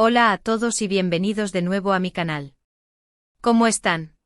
Hola a todos y bienvenidos de nuevo a mi canal. ¿Cómo están?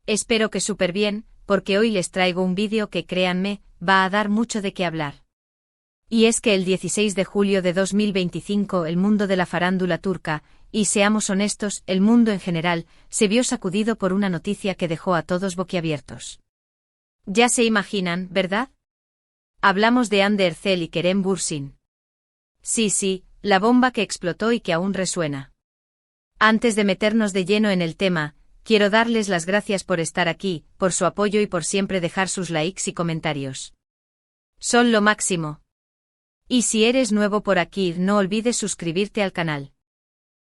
Espero que súper bien, porque hoy les traigo un vídeo que, créanme, va a dar mucho de qué hablar. Y es que el 16 de julio de 2025 el mundo de la farándula turca, y seamos honestos, el mundo en general, se vio sacudido por una noticia que dejó a todos boquiabiertos. Ya se imaginan, ¿verdad? Hablamos de Hande Erçel y Kerem Bürsin. Sí, la bomba que explotó y que aún resuena. Antes de meternos de lleno en el tema, quiero darles las gracias por estar aquí, por su apoyo y por siempre dejar sus likes y comentarios. Son lo máximo. Y si eres nuevo por aquí, no olvides suscribirte al canal.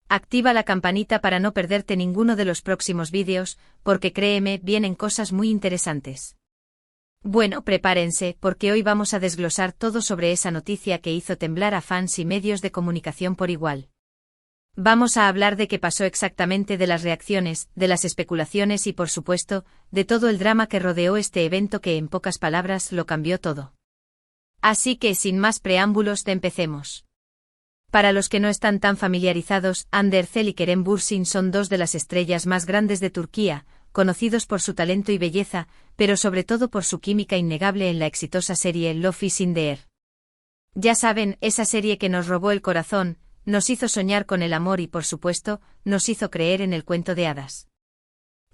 Activa la campanita para no perderte ninguno de los próximos vídeos, porque créeme, vienen cosas muy interesantes. Bueno, prepárense, porque hoy vamos a desglosar todo sobre esa noticia que hizo temblar a fans y medios de comunicación por igual. Vamos a hablar de qué pasó exactamente, de las reacciones, de las especulaciones y por supuesto, de todo el drama que rodeó este evento que en pocas palabras lo cambió todo. Así que sin más preámbulos, empecemos. Para los que no están tan familiarizados, Hande Erçel y Kerem Bürsin son dos de las estrellas más grandes de Turquía, conocidos por su talento y belleza, pero sobre todo por su química innegable en la exitosa serie Love is in the Air. Ya saben, esa serie que nos robó el corazón, nos hizo soñar con el amor y por supuesto, nos hizo creer en el cuento de hadas.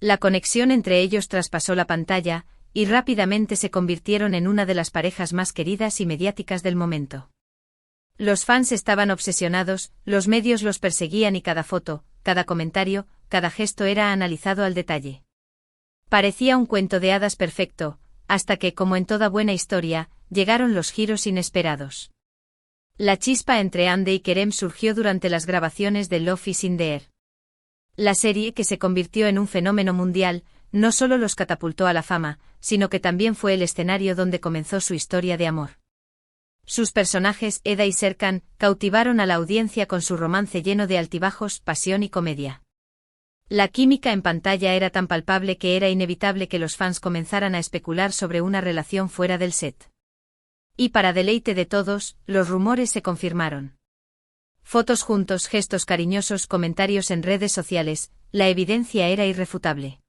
La conexión entre ellos traspasó la pantalla, y rápidamente se convirtieron en una de las parejas más queridas y mediáticas del momento. Los fans estaban obsesionados, los medios los perseguían y cada foto, cada comentario, cada gesto era analizado al detalle. Parecía un cuento de hadas perfecto, hasta que, como en toda buena historia, llegaron los giros inesperados. La chispa entre Hande y Kerem surgió durante las grabaciones de Love is in the Air. La serie, que se convirtió en un fenómeno mundial, no solo los catapultó a la fama, sino que también fue el escenario donde comenzó su historia de amor. Sus personajes, Eda y Serkan, cautivaron a la audiencia con su romance lleno de altibajos, pasión y comedia. La química en pantalla era tan palpable que era inevitable que los fans comenzaran a especular sobre una relación fuera del set. Y para deleite de todos, los rumores se confirmaron. Fotos juntos, gestos cariñosos, comentarios en redes sociales, la evidencia era irrefutable.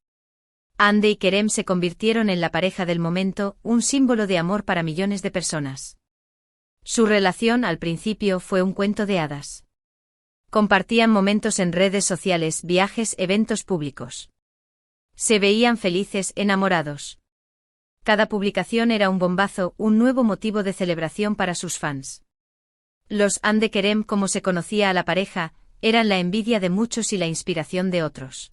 Hande y Kerem se convirtieron en la pareja del momento, un símbolo de amor para millones de personas. Su relación al principio fue un cuento de hadas. Compartían momentos en redes sociales, viajes, eventos públicos. Se veían felices, enamorados. Cada publicación era un bombazo, un nuevo motivo de celebración para sus fans. Los Hande Kerem, como se conocía a la pareja, eran la envidia de muchos y la inspiración de otros.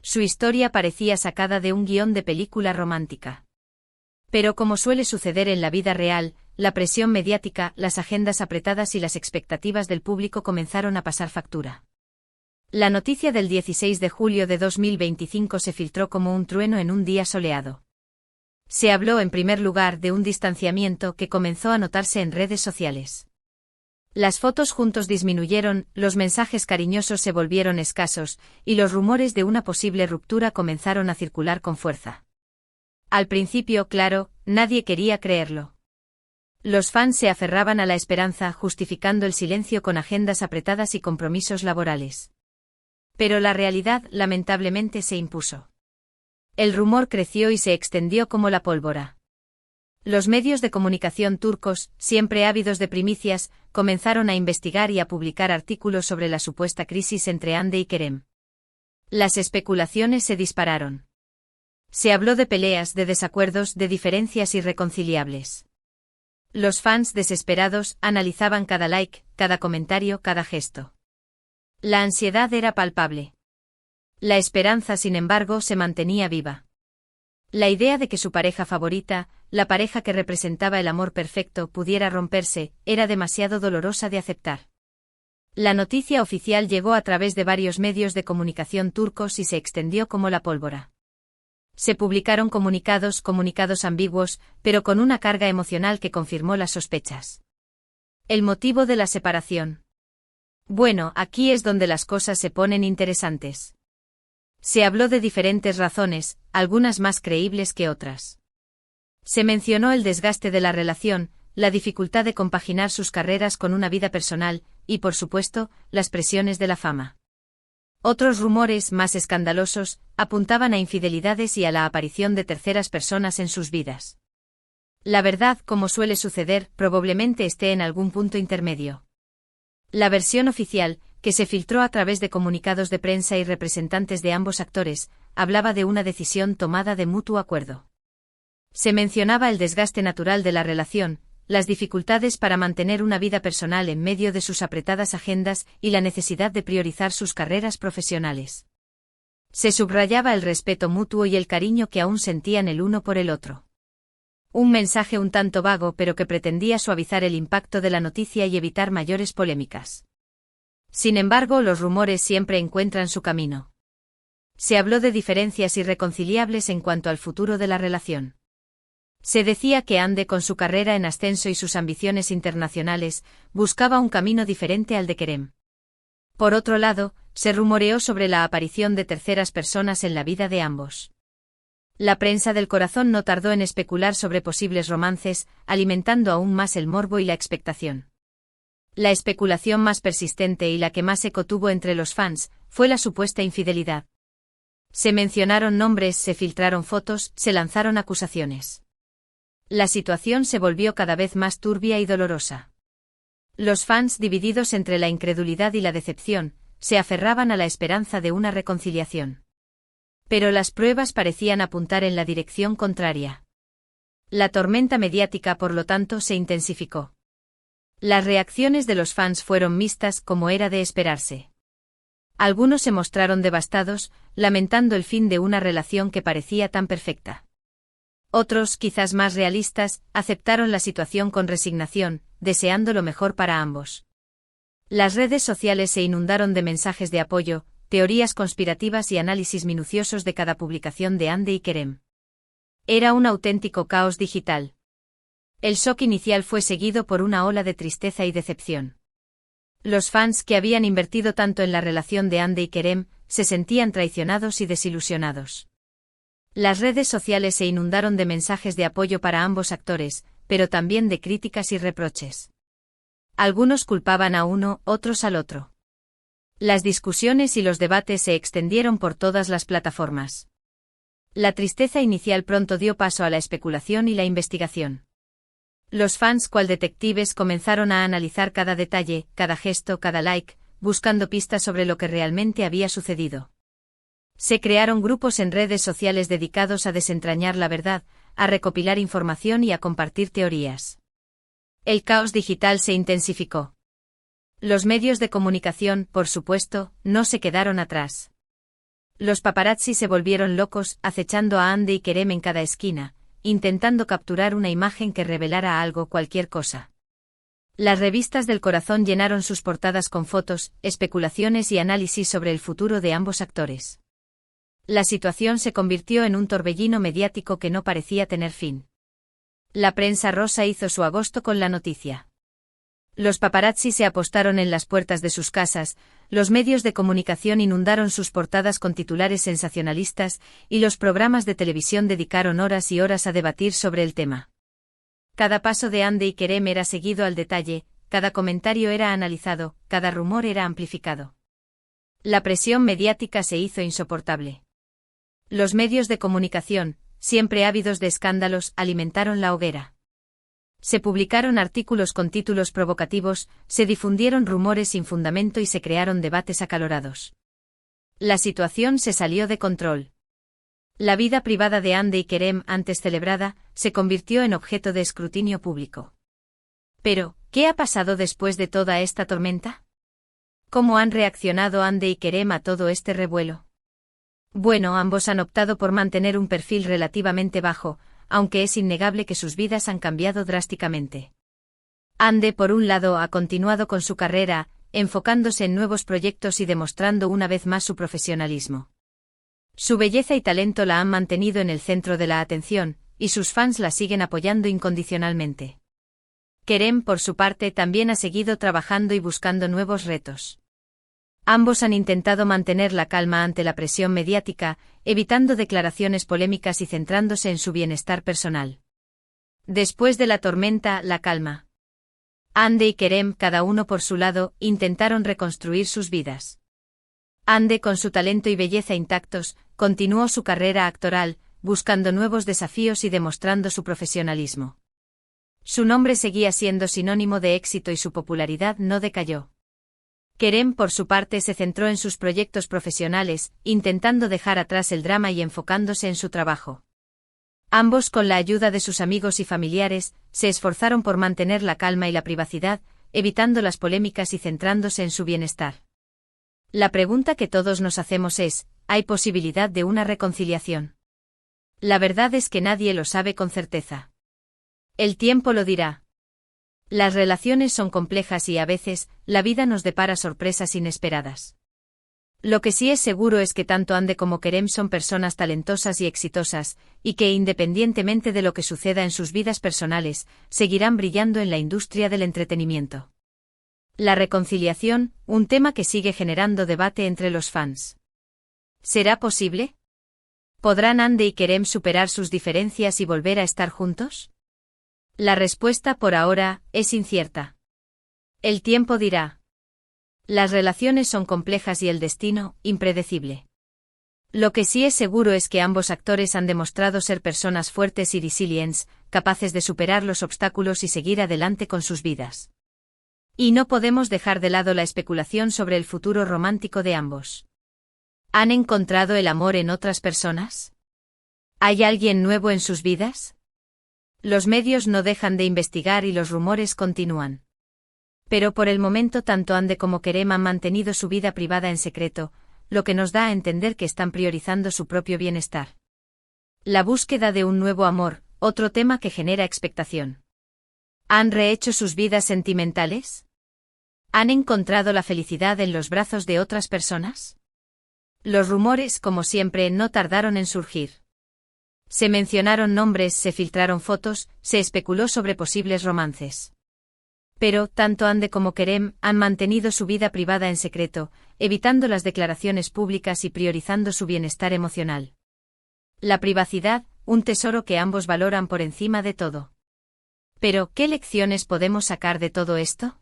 Su historia parecía sacada de un guión de película romántica. Pero como suele suceder en la vida real, la presión mediática, las agendas apretadas y las expectativas del público comenzaron a pasar factura. La noticia del 16 de julio de 2025 se filtró como un trueno en un día soleado. Se habló en primer lugar de un distanciamiento que comenzó a notarse en redes sociales. Las fotos juntos disminuyeron, los mensajes cariñosos se volvieron escasos, y los rumores de una posible ruptura comenzaron a circular con fuerza. Al principio, claro, nadie quería creerlo. Los fans se aferraban a la esperanza, justificando el silencio con agendas apretadas y compromisos laborales. Pero la realidad, lamentablemente, se impuso. El rumor creció y se extendió como la pólvora. Los medios de comunicación turcos, siempre ávidos de primicias, comenzaron a investigar y a publicar artículos sobre la supuesta crisis entre Hande y Kerem. Las especulaciones se dispararon. Se habló de peleas, de desacuerdos, de diferencias irreconciliables. Los fans, desesperados, analizaban cada like, cada comentario, cada gesto. La ansiedad era palpable. La esperanza, sin embargo, se mantenía viva. La idea de que su pareja favorita, la pareja que representaba el amor perfecto, pudiera romperse, era demasiado dolorosa de aceptar. La noticia oficial llegó a través de varios medios de comunicación turcos y se extendió como la pólvora. Se publicaron comunicados ambiguos, pero con una carga emocional que confirmó las sospechas. El motivo de la separación. Bueno, aquí es donde las cosas se ponen interesantes. Se habló de diferentes razones, algunas más creíbles que otras. Se mencionó el desgaste de la relación, la dificultad de compaginar sus carreras con una vida personal, y por supuesto, las presiones de la fama. Otros rumores, más escandalosos, apuntaban a infidelidades y a la aparición de terceras personas en sus vidas. La verdad, como suele suceder, probablemente esté en algún punto intermedio. La versión oficial, que se filtró a través de comunicados de prensa y representantes de ambos actores, hablaba de una decisión tomada de mutuo acuerdo. Se mencionaba el desgaste natural de la relación, las dificultades para mantener una vida personal en medio de sus apretadas agendas y la necesidad de priorizar sus carreras profesionales. Se subrayaba el respeto mutuo y el cariño que aún sentían el uno por el otro. Un mensaje un tanto vago pero que pretendía suavizar el impacto de la noticia y evitar mayores polémicas. Sin embargo, los rumores siempre encuentran su camino. Se habló de diferencias irreconciliables en cuanto al futuro de la relación. Se decía que Ande, con su carrera en ascenso y sus ambiciones internacionales, buscaba un camino diferente al de Kerem. Por otro lado, se rumoreó sobre la aparición de terceras personas en la vida de ambos. La prensa del corazón no tardó en especular sobre posibles romances, alimentando aún más el morbo y la expectación. La especulación más persistente y la que más eco tuvo entre los fans fue la supuesta infidelidad. Se mencionaron nombres, se filtraron fotos, se lanzaron acusaciones. La situación se volvió cada vez más turbia y dolorosa. Los fans, divididos entre la incredulidad y la decepción, se aferraban a la esperanza de una reconciliación. Pero las pruebas parecían apuntar en la dirección contraria. La tormenta mediática, por lo tanto, se intensificó. Las reacciones de los fans fueron mixtas, como era de esperarse. Algunos se mostraron devastados, lamentando el fin de una relación que parecía tan perfecta. Otros, quizás más realistas, aceptaron la situación con resignación, deseando lo mejor para ambos. Las redes sociales se inundaron de mensajes de apoyo, teorías conspirativas y análisis minuciosos de cada publicación de Ande y Kerem. Era un auténtico caos digital. El shock inicial fue seguido por una ola de tristeza y decepción. Los fans, que habían invertido tanto en la relación de Ande y Kerem, se sentían traicionados y desilusionados. Las redes sociales se inundaron de mensajes de apoyo para ambos actores, pero también de críticas y reproches. Algunos culpaban a uno, otros al otro. Las discusiones y los debates se extendieron por todas las plataformas. La tristeza inicial pronto dio paso a la especulación y la investigación. Los fans, cual detectives, comenzaron a analizar cada detalle, cada gesto, cada like, buscando pistas sobre lo que realmente había sucedido. Se crearon grupos en redes sociales dedicados a desentrañar la verdad, a recopilar información y a compartir teorías. El caos digital se intensificó. Los medios de comunicación, por supuesto, no se quedaron atrás. Los paparazzi se volvieron locos, acechando a Ande y Kerem en cada esquina, intentando capturar una imagen que revelara algo, cualquier cosa. Las revistas del corazón llenaron sus portadas con fotos, especulaciones y análisis sobre el futuro de ambos actores. La situación se convirtió en un torbellino mediático que no parecía tener fin. La prensa rosa hizo su agosto con la noticia. Los paparazzi se apostaron en las puertas de sus casas, los medios de comunicación inundaron sus portadas con titulares sensacionalistas, y los programas de televisión dedicaron horas y horas a debatir sobre el tema. Cada paso de Ande y Kerem era seguido al detalle, cada comentario era analizado, cada rumor era amplificado. La presión mediática se hizo insoportable. Los medios de comunicación, siempre ávidos de escándalos, alimentaron la hoguera. Se publicaron artículos con títulos provocativos, se difundieron rumores sin fundamento y se crearon debates acalorados. La situación se salió de control. La vida privada de Ande y Kerem, antes celebrada, se convirtió en objeto de escrutinio público. Pero, ¿qué ha pasado después de toda esta tormenta? ¿Cómo han reaccionado Ande y Kerem a todo este revuelo? Bueno, ambos han optado por mantener un perfil relativamente bajo, aunque es innegable que sus vidas han cambiado drásticamente. Ande, por un lado, ha continuado con su carrera, enfocándose en nuevos proyectos y demostrando una vez más su profesionalismo. Su belleza y talento la han mantenido en el centro de la atención, y sus fans la siguen apoyando incondicionalmente. Kerem, por su parte, también ha seguido trabajando y buscando nuevos retos. Ambos han intentado mantener la calma ante la presión mediática, evitando declaraciones polémicas y centrándose en su bienestar personal. Después de la tormenta, la calma. Hande y Kerem, cada uno por su lado, intentaron reconstruir sus vidas. Hande, con su talento y belleza intactos, continuó su carrera actoral, buscando nuevos desafíos y demostrando su profesionalismo. Su nombre seguía siendo sinónimo de éxito y su popularidad no decayó. Kerem, por su parte, se centró en sus proyectos profesionales, intentando dejar atrás el drama y enfocándose en su trabajo. Ambos, con la ayuda de sus amigos y familiares, se esforzaron por mantener la calma y la privacidad, evitando las polémicas y centrándose en su bienestar. La pregunta que todos nos hacemos es, ¿hay posibilidad de una reconciliación? La verdad es que nadie lo sabe con certeza. El tiempo lo dirá. Las relaciones son complejas y a veces, la vida nos depara sorpresas inesperadas. Lo que sí es seguro es que tanto Hande como Kerem son personas talentosas y exitosas, y que independientemente de lo que suceda en sus vidas personales, seguirán brillando en la industria del entretenimiento. La reconciliación, un tema que sigue generando debate entre los fans. ¿Será posible? ¿Podrán Hande y Kerem superar sus diferencias y volver a estar juntos? La respuesta por ahora es incierta. El tiempo dirá. Las relaciones son complejas y el destino, impredecible. Lo que sí es seguro es que ambos actores han demostrado ser personas fuertes y resilientes, capaces de superar los obstáculos y seguir adelante con sus vidas. Y no podemos dejar de lado la especulación sobre el futuro romántico de ambos. ¿Han encontrado el amor en otras personas? ¿Hay alguien nuevo en sus vidas? Los medios no dejan de investigar y los rumores continúan. Pero por el momento tanto Hande como Kerem han mantenido su vida privada en secreto, lo que nos da a entender que están priorizando su propio bienestar. La búsqueda de un nuevo amor, otro tema que genera expectación. ¿Han rehecho sus vidas sentimentales? ¿Han encontrado la felicidad en los brazos de otras personas? Los rumores, como siempre, no tardaron en surgir. Se mencionaron nombres, se filtraron fotos, se especuló sobre posibles romances. Pero, tanto Hande como Kerem han mantenido su vida privada en secreto, evitando las declaraciones públicas y priorizando su bienestar emocional. La privacidad, un tesoro que ambos valoran por encima de todo. Pero, ¿qué lecciones podemos sacar de todo esto?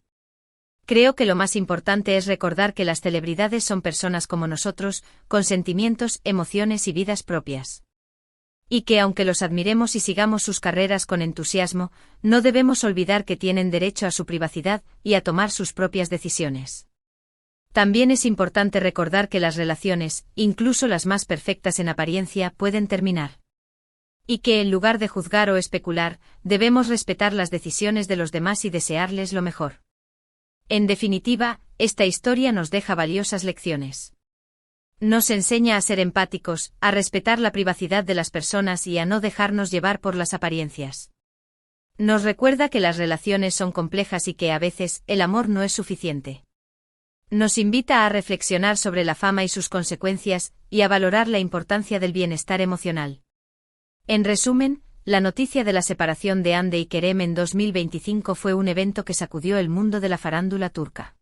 Creo que lo más importante es recordar que las celebridades son personas como nosotros, con sentimientos, emociones y vidas propias. Y que aunque los admiremos y sigamos sus carreras con entusiasmo, no debemos olvidar que tienen derecho a su privacidad y a tomar sus propias decisiones. También es importante recordar que las relaciones, incluso las más perfectas en apariencia, pueden terminar. Y que en lugar de juzgar o especular, debemos respetar las decisiones de los demás y desearles lo mejor. En definitiva, esta historia nos deja valiosas lecciones. Nos enseña a ser empáticos, a respetar la privacidad de las personas y a no dejarnos llevar por las apariencias. Nos recuerda que las relaciones son complejas y que a veces el amor no es suficiente. Nos invita a reflexionar sobre la fama y sus consecuencias, y a valorar la importancia del bienestar emocional. En resumen, la noticia de la separación de Hande y Kerem en 2025 fue un evento que sacudió el mundo de la farándula turca.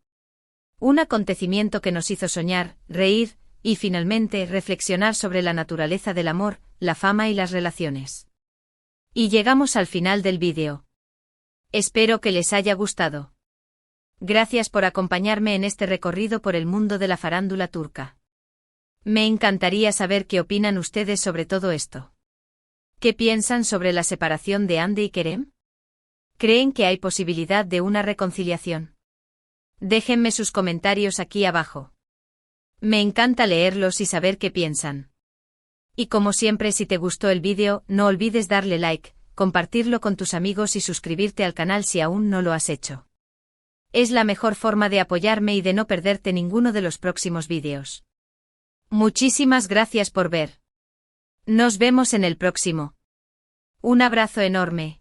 Un acontecimiento que nos hizo soñar, reír, y finalmente reflexionar sobre la naturaleza del amor, la fama y las relaciones. Y llegamos al final del vídeo. Espero que les haya gustado. Gracias por acompañarme en este recorrido por el mundo de la farándula turca. Me encantaría saber qué opinan ustedes sobre todo esto. ¿Qué piensan sobre la separación de Hande y Kerem? ¿Creen que hay posibilidad de una reconciliación? Déjenme sus comentarios aquí abajo. Me encanta leerlos y saber qué piensan. Y como siempre, si te gustó el vídeo, no olvides darle like, compartirlo con tus amigos y suscribirte al canal si aún no lo has hecho. Es la mejor forma de apoyarme y de no perderte ninguno de los próximos vídeos. Muchísimas gracias por ver. Nos vemos en el próximo. Un abrazo enorme.